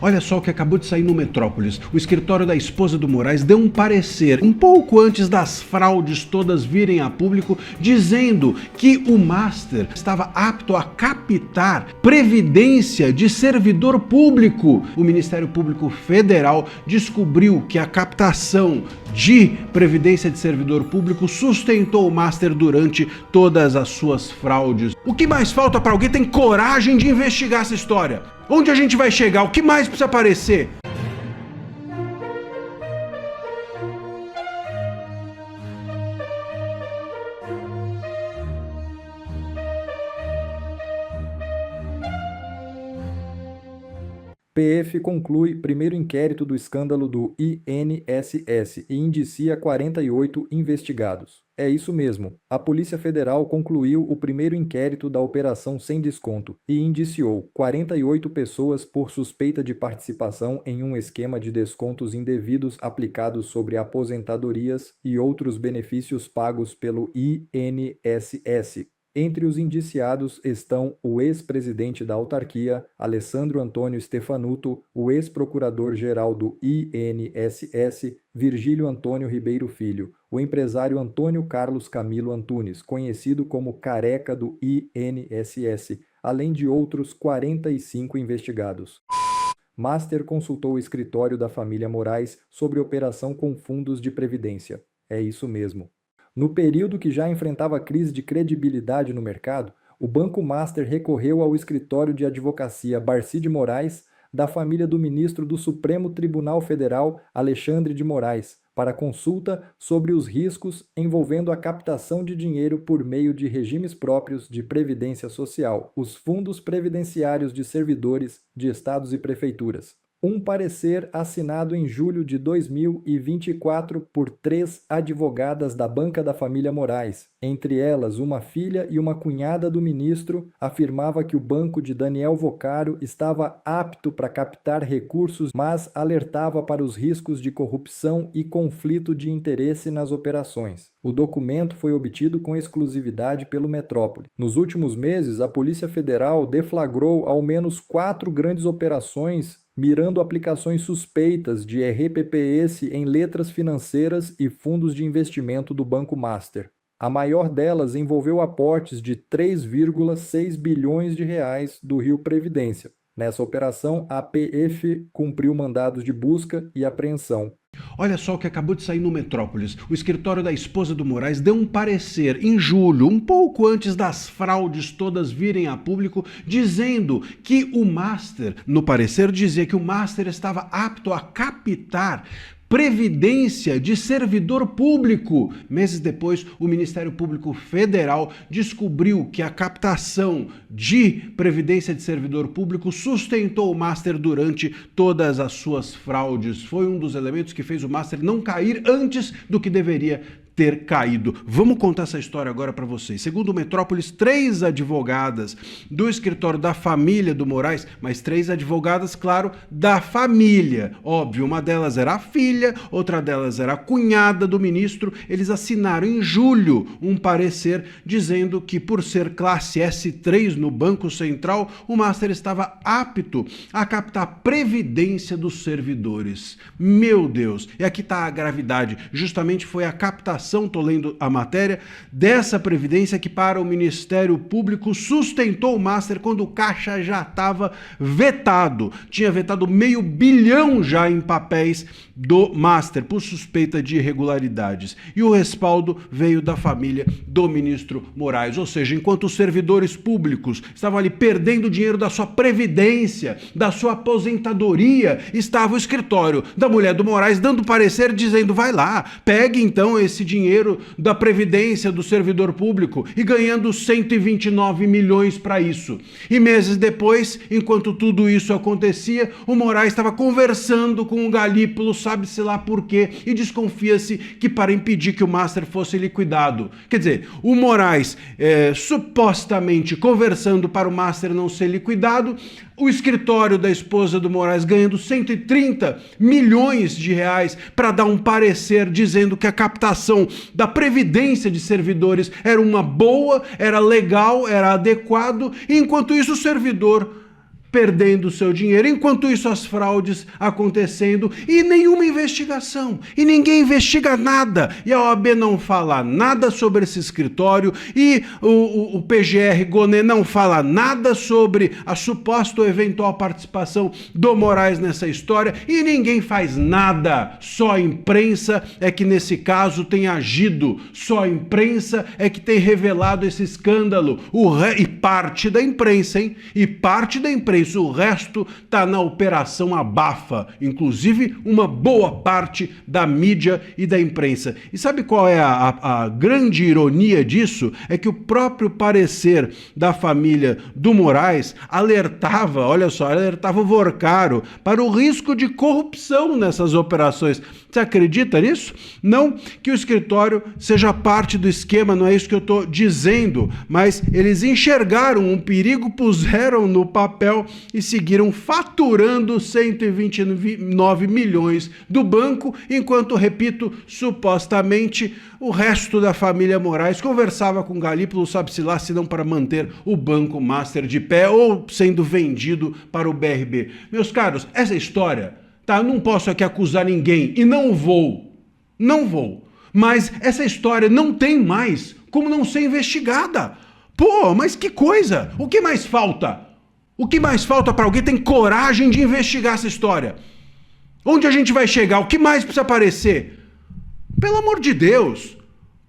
Olha só o que acabou de sair no Metrópolis. O escritório da esposa do Moraes deu um parecer um pouco antes das fraudes todas virem a público, dizendo que o Master estava apto a captar previdência de servidor público. O Ministério Público Federal descobriu que a captação de previdência de servidor público sustentou o Master durante todas as suas fraudes. O que mais falta para alguém ter coragem de investigar essa história? Onde a gente vai chegar? O que mais precisa aparecer? PF conclui primeiro inquérito do escândalo do INSS e indicia 48 investigados. É isso mesmo. A Polícia Federal concluiu o primeiro inquérito da Operação Sem Desconto e indiciou 48 pessoas por suspeita de participação em um esquema de descontos indevidos aplicados sobre aposentadorias e outros benefícios pagos pelo INSS. Entre os indiciados estão o ex-presidente da autarquia, Alessandro Antônio Stefanuto, o ex-procurador-geral do INSS, Virgílio Antônio Ribeiro Filho, o empresário Antônio Carlos Camilo Antunes, conhecido como Careca do INSS, além de outros 45 investigados. Master consultou o escritório da família Moraes sobre operação com fundos de previdência. É isso mesmo. No período que já enfrentava crise de credibilidade no mercado, o Banco Master recorreu ao escritório de advocacia Barcy de Moraes, da família do ministro do Supremo Tribunal Federal, Alexandre de Moraes, para consulta sobre os riscos envolvendo a captação de dinheiro por meio de regimes próprios de previdência social, os fundos previdenciários de servidores de estados e prefeituras. Um parecer assinado em julho de 2024 por 3 advogadas da banca da família Moraes, entre elas uma filha e uma cunhada do ministro, afirmava que o banco de Daniel Vocaro estava apto para captar recursos, mas alertava para os riscos de corrupção e conflito de interesse nas operações. O documento foi obtido com exclusividade pelo Metrópole. Nos últimos meses, a Polícia Federal deflagrou ao menos 4 grandes operações mirando aplicações suspeitas de RPPS em letras financeiras e fundos de investimento do Banco Master. A maior delas envolveu aportes de 3,6 bilhões de reais do Rio Previdência. Nessa operação, a PF cumpriu mandados de busca e apreensão. Olha só o que acabou de sair no Metrópolis. O escritório da esposa do Moraes deu um parecer em julho, um pouco antes das fraudes todas virem a público, dizendo que o Master, no parecer dizia que o Master estava apto a captar previdência de servidor público. Meses depois, o Ministério Público Federal descobriu que a captação de previdência de servidor público sustentou o Master durante todas as suas fraudes. Foi um dos elementos que fez o Master não cair antes do que deveria ter caído. Vamos contar essa história agora para vocês. Segundo o Metrópolis, 3 advogadas do escritório da família do Moraes, mas 3 advogadas, claro, da família. Óbvio, uma delas era a filha, outra delas era a cunhada do ministro. Eles assinaram em julho um parecer dizendo que, por ser classe S3 no Banco Central, o Master estava apto a captar previdência dos servidores. Meu Deus! E aqui está a gravidade. Justamente foi a captação, estou lendo a matéria, dessa previdência que para o Ministério Público sustentou o Master quando o caixa já estava vetado. Tinha vetado $500 milhão já em papéis do Master por suspeita de irregularidades. E o respaldo veio da família do ministro Moraes. Ou seja, enquanto os servidores públicos estavam ali perdendo dinheiro da sua previdência, da sua aposentadoria, estava o escritório da mulher do Moraes dando parecer dizendo: vai lá, pegue então esse dinheiro da previdência do servidor público e ganhando 129 milhões para isso. E meses depois, enquanto tudo isso acontecia, o Moraes estava conversando com o Galípolo, sabe-se lá por quê, e desconfia-se que para impedir que o Master fosse liquidado. Quer dizer, o Moraes supostamente conversando para o Master não ser liquidado, o escritório da esposa do Moraes ganhando 130 milhões de reais para dar um parecer dizendo que a captação da previdência de servidores era uma boa, era legal, era adequado, e enquanto isso o servidor perdendo seu dinheiro, enquanto isso as fraudes acontecendo e nenhuma investigação, e ninguém investiga nada, e a OAB não fala nada sobre esse escritório, e o PGR Gonê não fala nada sobre a suposta ou eventual participação do Moraes nessa história, e ninguém faz nada, só a imprensa é que nesse caso tem agido, só a imprensa é que tem revelado esse escândalo, e parte da imprensa, hein? E parte da imprensa, o resto tá na operação abafa, inclusive uma boa parte da mídia e da imprensa. E sabe qual é a grande ironia disso? É que o próprio parecer da família do Moraes alertava, olha só, alertava o Vorcaro para o risco de corrupção nessas operações. Você acredita nisso? Não que o escritório seja parte do esquema, não é isso que eu estou dizendo, mas eles enxergaram um perigo, puseram no papel e seguiram faturando 129 milhões do banco, enquanto, repito, supostamente o resto da família Moraes conversava com Galípolo, sabe-se lá, se não para manter o Banco Master de pé ou sendo vendido para o BRB. Meus caros, essa história, tá? Eu não posso aqui acusar ninguém e não vou, mas essa história não tem mais como não ser investigada. Pô, mas que coisa! O que mais falta? O que mais falta para alguém ter coragem de investigar essa história? Onde a gente vai chegar? O que mais precisa aparecer? Pelo amor de Deus!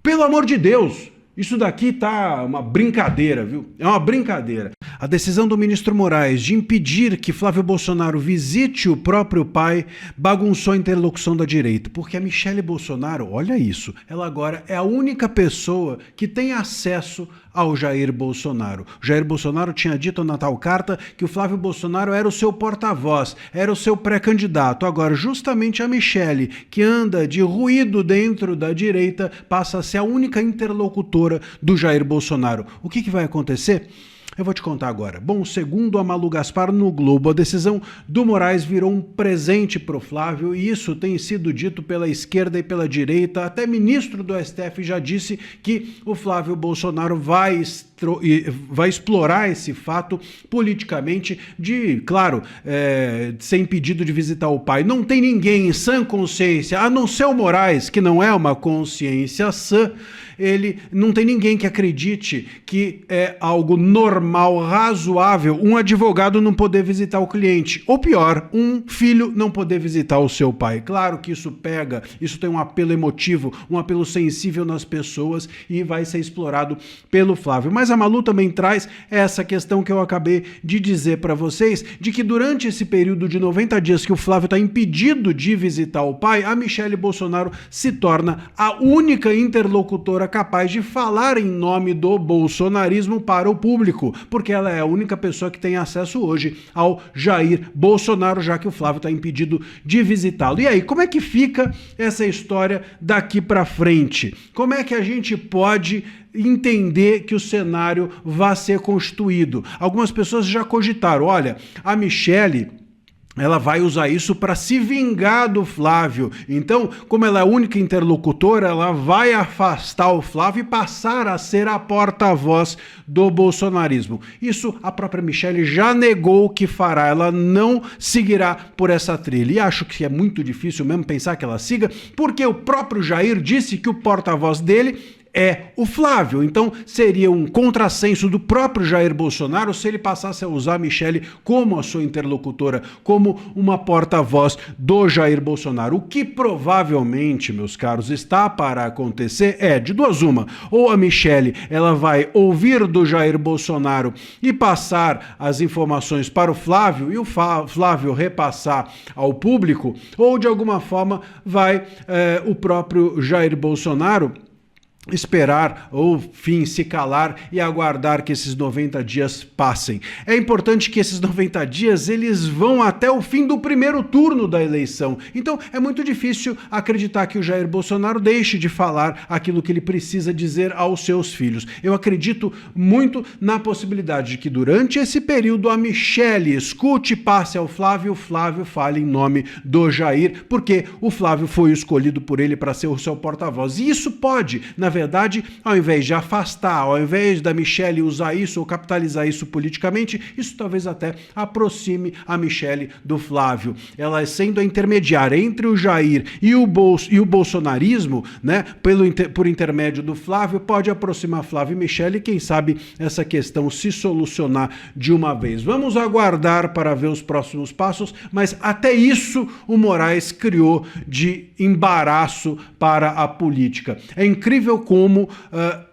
Pelo amor de Deus! Isso daqui tá uma brincadeira, viu? É uma brincadeira. A decisão do ministro Moraes de impedir que Flávio Bolsonaro visite o próprio pai bagunçou a interlocução da direita, porque a Michelle Bolsonaro, olha isso, ela agora é a única pessoa que tem acesso ao Jair Bolsonaro. O Jair Bolsonaro tinha dito na tal carta que o Flávio Bolsonaro era o seu porta-voz, era o seu pré-candidato. Agora, justamente a Michelle, que anda de ruído dentro da direita, passa a ser a única interlocutora do Jair Bolsonaro. O que vai acontecer? Eu vou te contar agora. Bom, segundo a Malu Gaspar no Globo, a decisão do Moraes virou um presente para o Flávio, e isso tem sido dito pela esquerda e pela direita. Até ministro do STF já disse que o Flávio Bolsonaro vai explorar esse fato politicamente claro, ser impedido de visitar o pai. Não tem ninguém em sã consciência, a não ser o Moraes, que não é uma consciência sã, não tem ninguém que acredite que é algo normal, razoável, um advogado não poder visitar o cliente. Ou pior, um filho não poder visitar o seu pai. Claro que isso pega, isso tem um apelo emotivo, um apelo sensível nas pessoas e vai ser explorado pelo Flávio. Mas a Malu também traz essa questão que eu acabei de dizer para vocês, de que durante esse período de 90 dias que o Flávio está impedido de visitar o pai, a Michelle Bolsonaro se torna a única interlocutora capaz de falar em nome do bolsonarismo para o público, porque ela é a única pessoa que tem acesso hoje ao Jair Bolsonaro, já que o Flávio está impedido de visitá-lo. E aí, como é que fica essa história daqui para frente? Como é que a gente pode entender que o cenário vai ser constituído? Algumas pessoas já cogitaram, olha, a Michelle, ela vai usar isso para se vingar do Flávio. Então, como ela é a única interlocutora, ela vai afastar o Flávio e passar a ser a porta-voz do bolsonarismo. Isso a própria Michelle já negou que fará. Ela não seguirá por essa trilha. E acho que é muito difícil mesmo pensar que ela siga, porque o próprio Jair disse que o porta-voz dele é o Flávio. Então seria um contrassenso do próprio Jair Bolsonaro se ele passasse a usar a Michelle como a sua interlocutora, como uma porta-voz do Jair Bolsonaro. O que provavelmente, meus caros, está para acontecer é de duas uma. Ou a Michelle, ela vai ouvir do Jair Bolsonaro e passar as informações para o Flávio e o Flávio repassar ao público, ou de alguma forma vai o próprio Jair Bolsonaro esperar ou, enfim, se calar e aguardar que esses 90 dias passem. É importante que esses 90 dias eles vão até o fim do primeiro turno da eleição. Então é muito difícil acreditar que o Jair Bolsonaro deixe de falar aquilo que ele precisa dizer aos seus filhos. Eu acredito muito na possibilidade de que durante esse período a Michelle escute e passe ao Flávio, o Flávio fale em nome do Jair, porque o Flávio foi escolhido por ele para ser o seu porta-voz. E isso pode, na verdade, verdade, ao invés de afastar, ao invés da Michelle usar isso ou capitalizar isso politicamente, isso talvez até aproxime a Michelle do Flávio. Ela sendo a intermediária entre o Jair e o bolsonarismo, né, por intermédio do Flávio, pode aproximar Flávio e Michelle e quem sabe essa questão se solucionar de uma vez. Vamos aguardar para ver os próximos passos, mas até isso o Moraes criou de embaraço para a política. É incrível como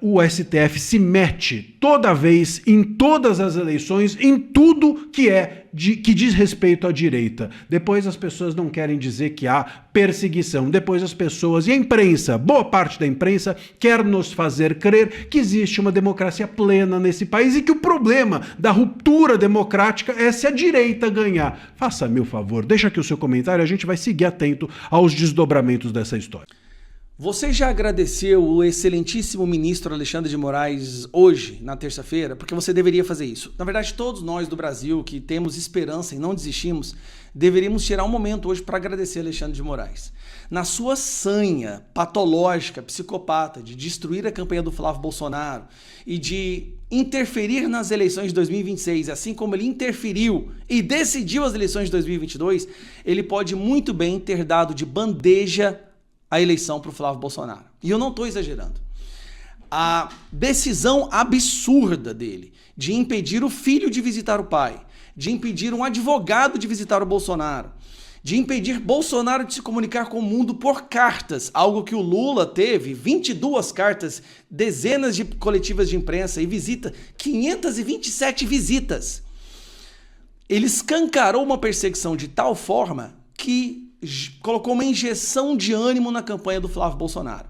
o STF se mete toda vez, em todas as eleições, em tudo que diz respeito à direita. Depois as pessoas não querem dizer que há perseguição. Depois as pessoas e a imprensa, boa parte da imprensa, quer nos fazer crer que existe uma democracia plena nesse país e que o problema da ruptura democrática é se a direita ganhar. Faça-me o favor, deixa aqui o seu comentário, a gente vai seguir atento aos desdobramentos dessa história. Você já agradeceu o excelentíssimo ministro Alexandre de Moraes hoje, na terça-feira? Porque você deveria fazer isso. Na verdade, todos nós do Brasil que temos esperança e não desistimos, deveríamos tirar um momento hoje para agradecer Alexandre de Moraes. Na sua sanha patológica, psicopata, de destruir a campanha do Flávio Bolsonaro e de interferir nas eleições de 2026, assim como ele interferiu e decidiu as eleições de 2022, ele pode muito bem ter dado de bandeja a eleição para o Flávio Bolsonaro. E eu não estou exagerando. A decisão absurda dele de impedir o filho de visitar o pai, de impedir um advogado de visitar o Bolsonaro, de impedir Bolsonaro de se comunicar com o mundo por cartas, algo que o Lula teve, 22 cartas, dezenas de coletivas de imprensa e visita, 527 visitas. Ele escancarou uma perseguição de tal forma que colocou uma injeção de ânimo na campanha do Flávio Bolsonaro.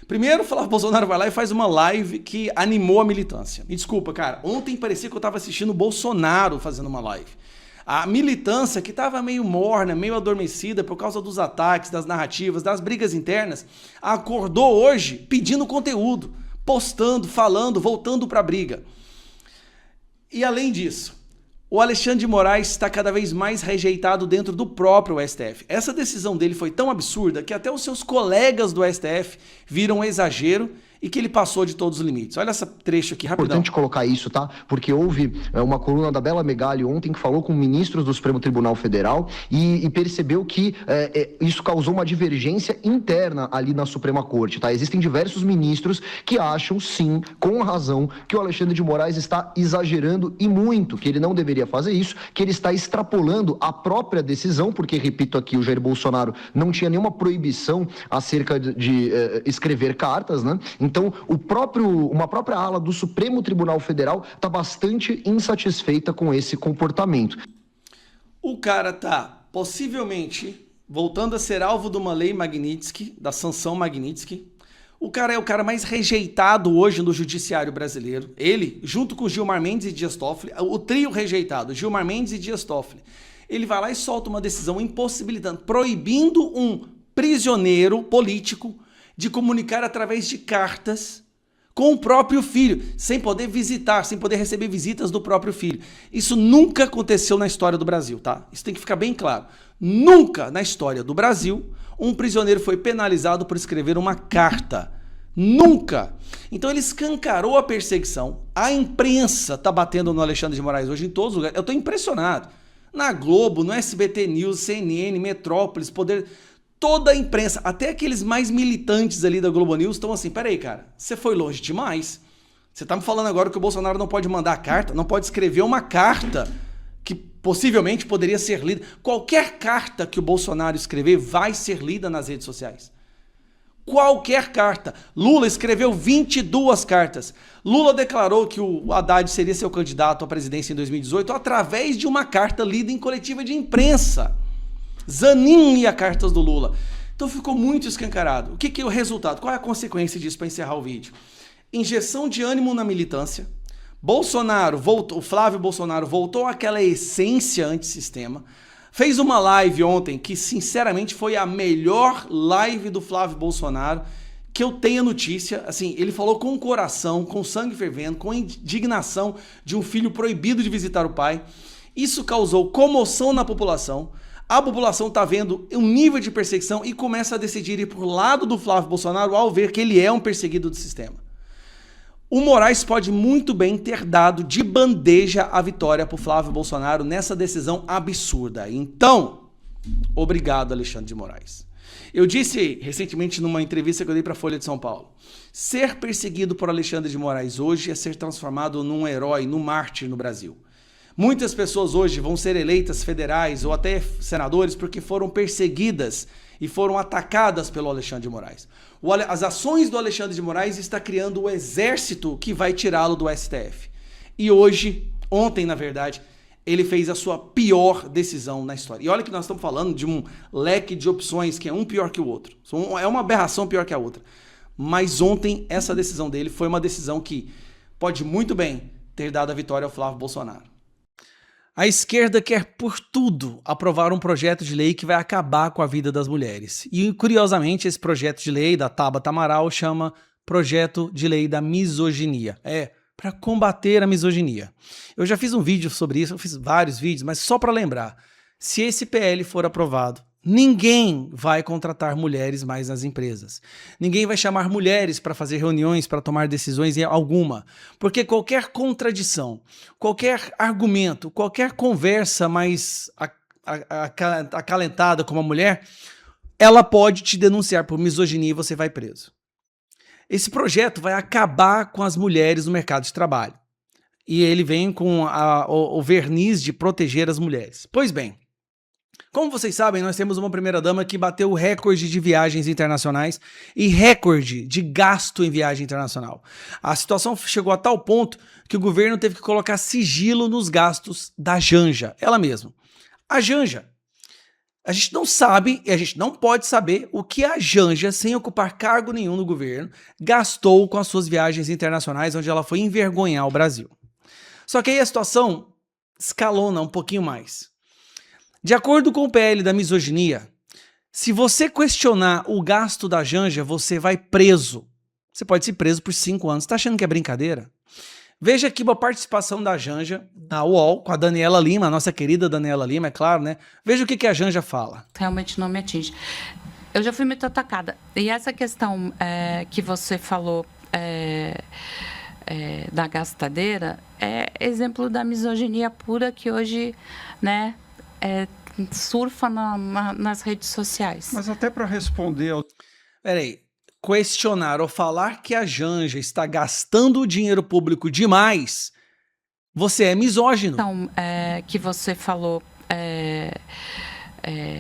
Primeiro, o Flávio Bolsonaro vai lá e faz uma live que animou a militância. Me desculpa, cara, ontem parecia que eu estava assistindo o Bolsonaro fazendo uma live. A militância, que estava meio morna, meio adormecida por causa dos ataques, das narrativas, das brigas internas, acordou hoje pedindo conteúdo, postando, falando, voltando para a briga. E além disso, o Alexandre de Moraes está cada vez mais rejeitado dentro do próprio STF. Essa decisão dele foi tão absurda que até os seus colegas do STF viram um exagero e que ele passou de todos os limites. Olha esse trecho aqui, rapidão. É importante colocar isso, tá? Porque houve uma coluna da Bela Megali ontem que falou com ministros do Supremo Tribunal Federal e percebeu que isso causou uma divergência interna ali na Suprema Corte, tá? Existem diversos ministros que acham, sim, com razão, que o Alexandre de Moraes está exagerando e muito, que ele não deveria fazer isso, que ele está extrapolando a própria decisão, porque, repito aqui, o Jair Bolsonaro não tinha nenhuma proibição acerca de escrever cartas, né? Então, uma própria ala do Supremo Tribunal Federal está bastante insatisfeita com esse comportamento. O cara tá possivelmente voltando a ser alvo de uma lei Magnitsky, da sanção Magnitsky. O cara é o cara mais rejeitado hoje no judiciário brasileiro. Ele, junto com Gilmar Mendes e Dias Toffoli, o trio rejeitado, Gilmar Mendes e Dias Toffoli. Ele vai lá e solta uma decisão impossibilitando, proibindo um prisioneiro político de comunicar através de cartas com o próprio filho, sem poder visitar, sem poder receber visitas do próprio filho. Isso nunca aconteceu na história do Brasil, tá? Isso tem que ficar bem claro. Nunca na história do Brasil um prisioneiro foi penalizado por escrever uma carta. Nunca! Então ele escancarou a perseguição. A imprensa tá batendo no Alexandre de Moraes hoje em todos os lugares. Eu tô impressionado. Na Globo, no SBT News, CNN, Metrópolis, Poder... Toda a imprensa, até aqueles mais militantes ali da Globo News estão assim, peraí, cara, você foi longe demais. Você tá me falando agora que o Bolsonaro não pode mandar carta, não pode escrever uma carta que possivelmente poderia ser lida. Qualquer carta que o Bolsonaro escrever vai ser lida nas redes sociais. Qualquer carta. Lula escreveu 22 cartas. Lula declarou que o Haddad seria seu candidato à presidência em 2018 através de uma carta lida em coletiva de imprensa. Zanin lia cartas do Lula. Então ficou muito escancarado. O que é o resultado? Qual é a consequência disso para encerrar o vídeo? Injeção de ânimo na militância. O Flávio Bolsonaro voltou àquela essência antissistema. Fez uma live ontem que, sinceramente, foi a melhor live do Flávio Bolsonaro que eu tenha notícia. Assim, ele falou com o coração, com sangue fervendo, com indignação de um filho proibido de visitar o pai. Isso causou comoção na população. a população está vendo um nível de perseguição e começa a decidir ir para o lado do Flávio Bolsonaro ao ver que ele é um perseguido do sistema. O Moraes pode muito bem ter dado de bandeja a vitória para o Flávio Bolsonaro nessa decisão absurda. Então, obrigado, Alexandre de Moraes. Eu disse recentemente numa entrevista que eu dei para a Folha de São Paulo, ser perseguido por Alexandre de Moraes hoje é ser transformado num herói, num mártir no Brasil. Muitas pessoas hoje vão ser eleitas federais ou até senadores porque foram perseguidas e foram atacadas pelo Alexandre de Moraes. As ações do Alexandre de Moraes está criando o exército que vai tirá-lo do STF. E hoje, ontem na verdade, ele fez a sua pior decisão na história. E olha que nós estamos falando de um leque de opções que é um pior que o outro. É uma aberração pior que a outra. Mas ontem essa decisão dele foi uma decisão que pode muito bem ter dado a vitória ao Flávio Bolsonaro. A esquerda quer, por tudo, aprovar um projeto de lei que vai acabar com a vida das mulheres. E, curiosamente, esse projeto de lei da Tabata Amaral chama Projeto de Lei da Misoginia. Para combater a misoginia. Eu já fiz um vídeo sobre isso, eu fiz vários vídeos, mas só para lembrar, se esse PL for aprovado, ninguém vai contratar mulheres mais nas empresas. Ninguém vai chamar mulheres para fazer reuniões, para tomar decisões alguma. Porque qualquer contradição, qualquer argumento, qualquer conversa mais acalentada com uma mulher, ela pode te denunciar por misoginia e você vai preso. Esse projeto vai acabar com as mulheres no mercado de trabalho. E ele vem com o verniz de proteger as mulheres. Pois bem, como vocês sabem, nós temos uma primeira-dama que bateu o recorde de viagens internacionais e recorde de gasto em viagem internacional. A situação chegou a tal ponto que o governo teve que colocar sigilo nos gastos da Janja, ela mesma. A Janja, a gente não sabe e a gente não pode saber o que a Janja, sem ocupar cargo nenhum no governo, gastou com as suas viagens internacionais, onde ela foi envergonhar o Brasil. Só que aí a situação escalona um pouquinho mais. De acordo com o PL da misoginia, se você questionar o gasto da Janja, você vai preso. Você pode ser preso por 5 anos. Tá achando que é brincadeira? Veja aqui uma participação da Janja na UOL, com a Daniela Lima, a nossa querida Daniela Lima, é claro, né? Veja o que a Janja fala. Realmente não me atinge. Eu já fui muito atacada. E essa questão que você falou da gastadeira é exemplo da misoginia pura que hoje, né, surfa nas redes sociais. Mas até para responder ao... Peraí. Questionar ou falar que a Janja está gastando o dinheiro público demais, você é misógino. Então, que você falou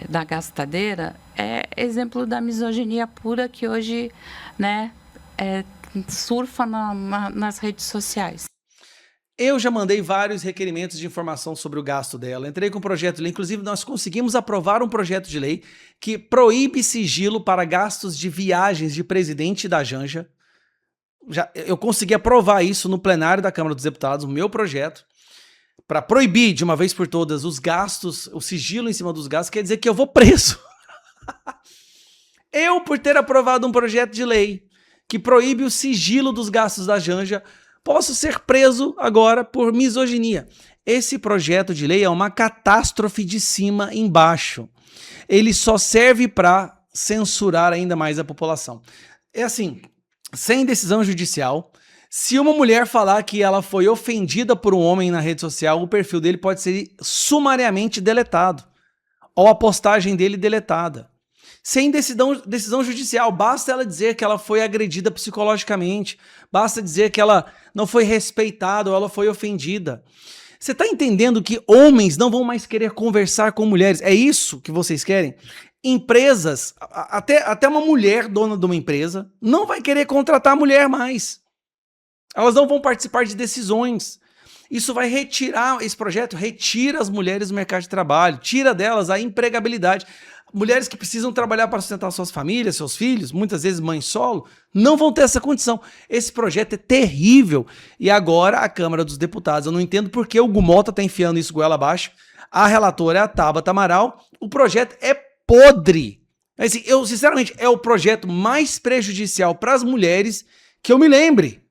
da gastadeira é exemplo da misoginia pura que hoje, né, surfa nas redes sociais. Eu já mandei vários requerimentos de informação sobre o gasto dela. Entrei com um projeto de lei. Inclusive, nós conseguimos aprovar um projeto de lei que proíbe sigilo para gastos de viagens de presidente da Janja. Eu consegui aprovar isso no plenário da Câmara dos Deputados, o meu projeto, para proibir de uma vez por todas os gastos, o sigilo em cima dos gastos, quer dizer que eu vou preso. Eu, por ter aprovado um projeto de lei que proíbe o sigilo dos gastos da Janja, posso ser preso agora por misoginia. Esse projeto de lei é uma catástrofe de cima embaixo. Ele só serve para censurar ainda mais a população. É assim, sem decisão judicial, se uma mulher falar que ela foi ofendida por um homem na rede social, o perfil dele pode ser sumariamente deletado, ou a postagem dele deletada. Sem decisão judicial, basta ela dizer que ela foi agredida psicologicamente, basta dizer que ela não foi respeitada ou ela foi ofendida. Você está entendendo que homens não vão mais querer conversar com mulheres? É isso que vocês querem? Empresas, até uma mulher dona de uma empresa, não vai querer contratar a mulher mais. Elas não vão participar de decisões. Isso vai retirar, esse projeto retira as mulheres do mercado de trabalho, tira delas a empregabilidade. Mulheres que precisam trabalhar para sustentar suas famílias, seus filhos, muitas vezes mãe solo, não vão ter essa condição. Esse projeto é terrível. E agora a Câmara dos Deputados, eu não entendo por que o Gumota está enfiando isso goela abaixo. A relatora é a Tabata Amaral. O projeto é podre. Assim, sinceramente, é o projeto mais prejudicial para as mulheres que eu me lembre.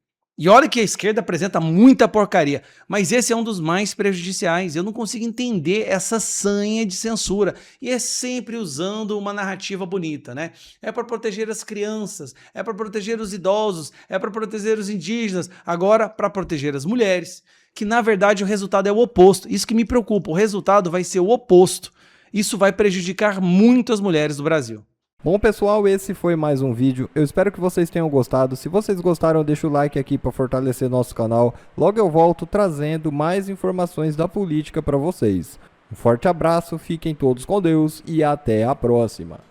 E olha que a esquerda apresenta muita porcaria, mas esse é um dos mais prejudiciais. Eu não consigo entender essa sanha de censura. E é sempre usando uma narrativa bonita, né? É para proteger as crianças, é para proteger os idosos, é para proteger os indígenas, agora para proteger as mulheres, que na verdade o resultado é o oposto. Isso que me preocupa, o resultado vai ser o oposto. Isso vai prejudicar muito as mulheres do Brasil. Bom, pessoal, esse foi mais um vídeo. Eu espero que vocês tenham gostado. Se vocês gostaram, deixa o like aqui para fortalecer nosso canal. Logo eu volto trazendo mais informações da política para vocês. Um forte abraço, fiquem todos com Deus e até a próxima.